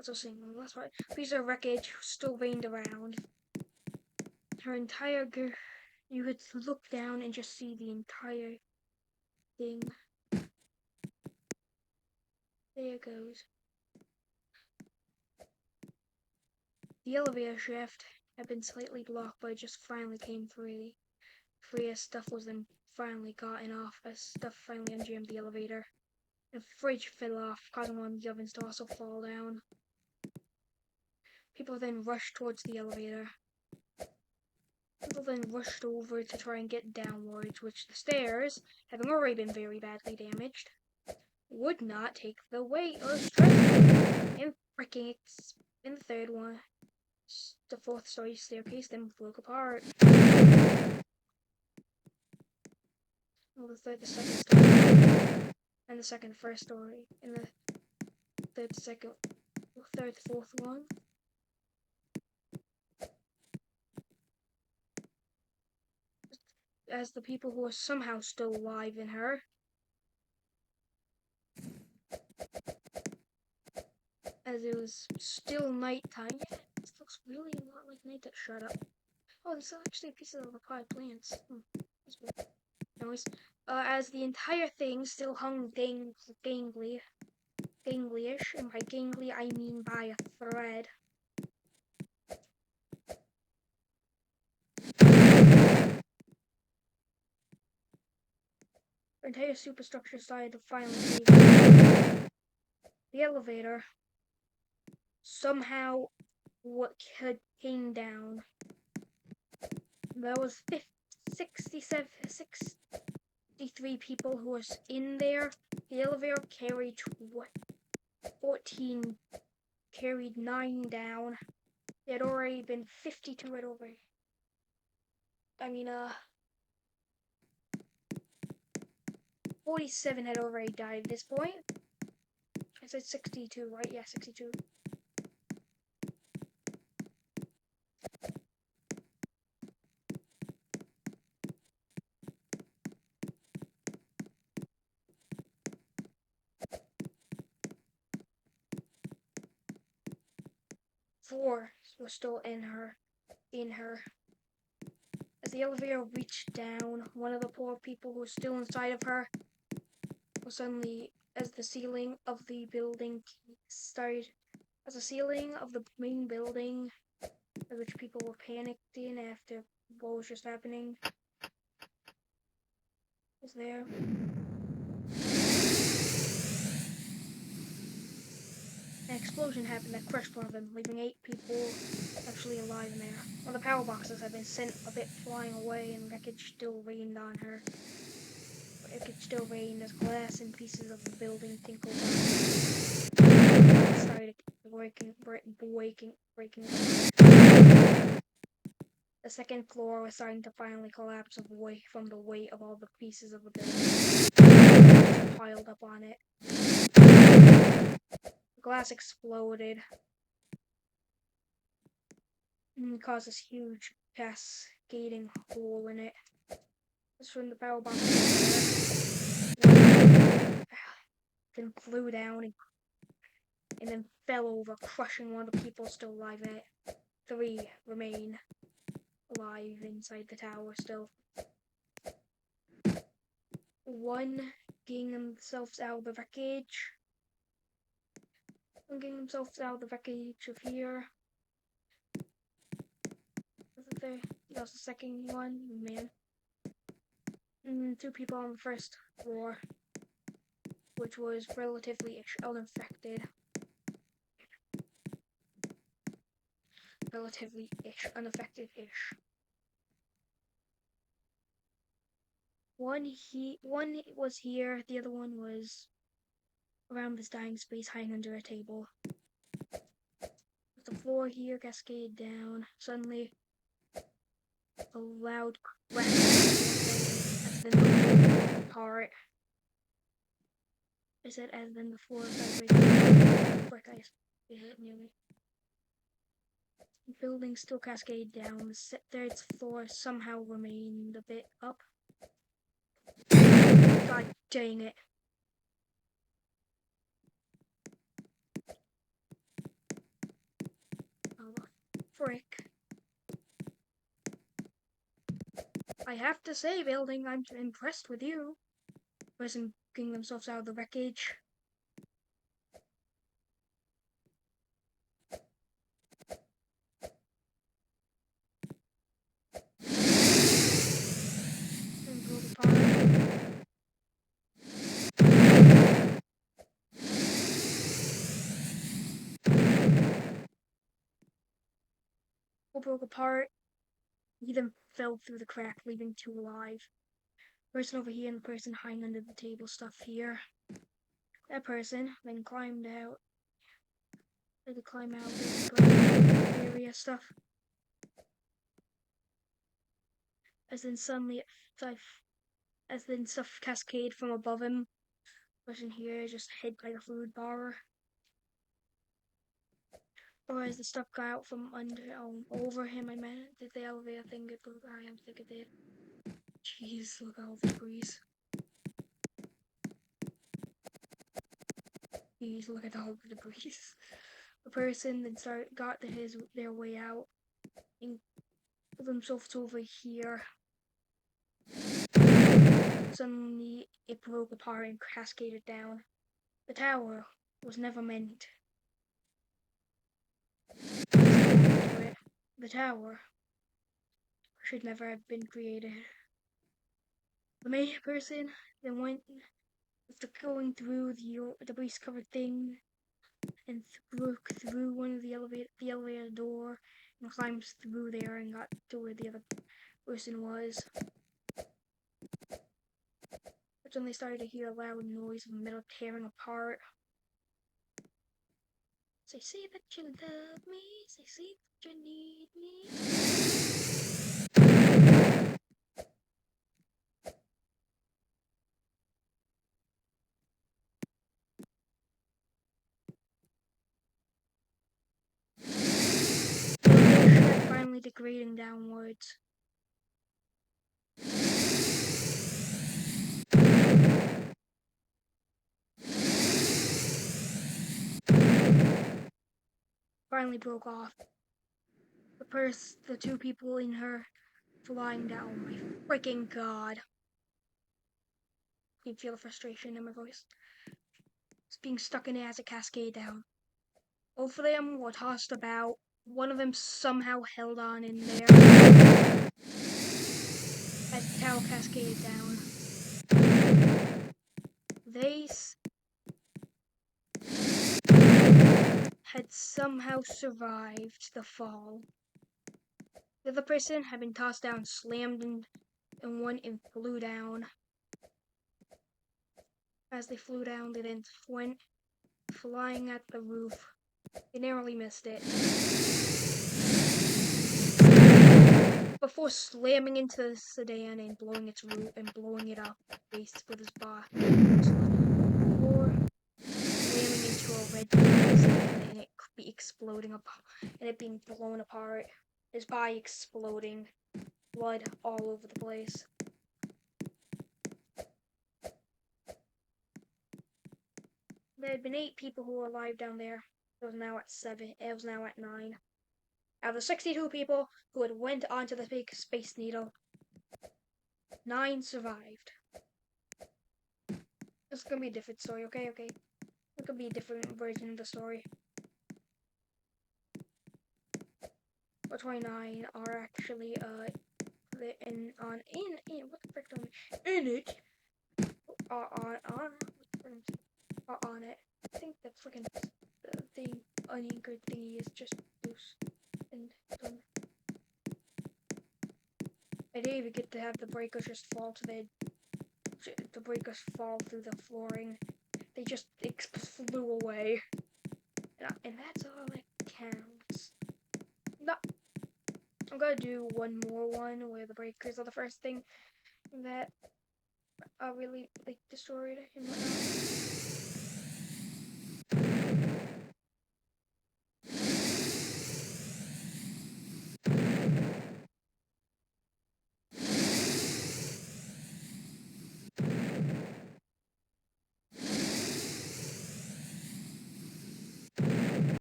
That's what I'm saying. That's right. Pieces of wreckage still rained around. Her entire you could look down and just see the entire thing. There it goes. The elevator shaft had been slightly blocked, but it just finally came free. Free as stuff was then finally gotten off, as stuff finally unjammed the elevator. The fridge fell off, causing one of the ovens to also fall down. People then rushed towards the elevator. People then rushed over to try and get downwards, which the stairs, having already been very badly damaged, would not take the weight or stress. And freaking in the third one, the fourth story staircase then broke apart. Well, the second story, and the first story, and the third, fourth one. As the people who are somehow still alive in her. As it was still nighttime. Yeah, this looks really a lot like night. Shut up. Oh, this is actually pieces of the potted plants. That's weird. Anyways, as the entire thing still hung ganglyish, and by gangly I mean by a thread. The entire superstructure started to finally leave. The elevator somehow came down. There was 63 people who was in there. The elevator carried 14, carried 9 down. There had already been 52 had already. 47 had already died at this point. I said 62, right? Yeah, 62. Four was still in her. As the elevator reached down, one of the poor people who was still inside of her was suddenly, as the ceiling of the building started, as the ceiling of the main building, which people were panicked in after what was just happening, was there. An explosion happened that crushed one of them, leaving 8 people actually alive in there. One of the power boxes had been sent a bit flying away, and wreckage still rained on her. Wreckage still rained as glass and pieces of the building tinkled down. It started breaking. The second floor was starting to finally collapse away from the weight of all the pieces of the building piled up on it. The glass exploded and caused this huge cascading hole in it. This from the power box then flew down and then fell over, crushing one of the people still alive in it. 3 remain alive inside the tower still. 1 getting themselves out of the wreckage. One getting themselves out of the wreckage of here. That was the second one, man. And 2 people on the first floor, which was relatively-ish unaffected. Relatively-ish, unaffected-ish. One was here, the other one was around this dying space hiding under a table. The floor here cascaded down. Suddenly, a loud crack as then the floor fell apart. I said as then the floor started brick ice hit nearly. The building still cascaded down. The third floor somehow remained a bit up. God dang it. frick? I have to say, building, I'm impressed with you. Person getting themselves out of the wreckage. And broke apart. All broke apart. He then fell through the crack, leaving two alive. Person over here and the person hiding under the table stuff here. That person then climbed out. They could climb out the area stuff. As then suddenly, as then stuff cascade from above him. Person here just hit by a food bar. Or as the stuff got out from under, over him, I meant, did the elevator thing get broke? I don't think it did. Jeez, look at all the debris. Jeez, look at all the debris. The person then got their way out and put themselves over here. Suddenly, it broke apart and cascaded down. The tower was never meant. The tower should never have been created. The main person then went after going through the debris-covered thing and broke through one of the elevator door and climbed through there and got to where the other person was. That's when they started to hear a loud noise of metal tearing apart. Say that you love me, say that you need me. Finally degrading downwards. Finally broke off. The two people in her flying down. Oh my freaking god. You can feel the frustration in my voice. It's being stuck in it as it cascaded down. Both of them were tossed about. One of them somehow held on in there as the tower cascaded down. They had somehow survived the fall. The other person had been tossed down, slammed in one, and flew down. As they flew down, they then went flying at the roof. They narrowly missed it. Before slamming into the sedan and blowing its roof and blowing it up base with his body. Before slamming into a red sedan and it be exploding up and it being blown apart. His body exploding. Blood all over the place. There had been 8 people who were alive down there. It was now at 7. It was now at 9. Out of the 62 people who had went onto the big Space Needle, 9 survived. This is gonna be a different story, okay? It could be a different version of the story. But 29 are actually what the frick do I mean? In it on it. I think the freaking thing unanchored thingy is just loose and done. I didn't even get to have the breakers just fall to the breakers fall through the flooring. They just flew away. And that's all that counts. No, I'm gonna do one more one where the breakers are the first thing that really destroyed and whatnot.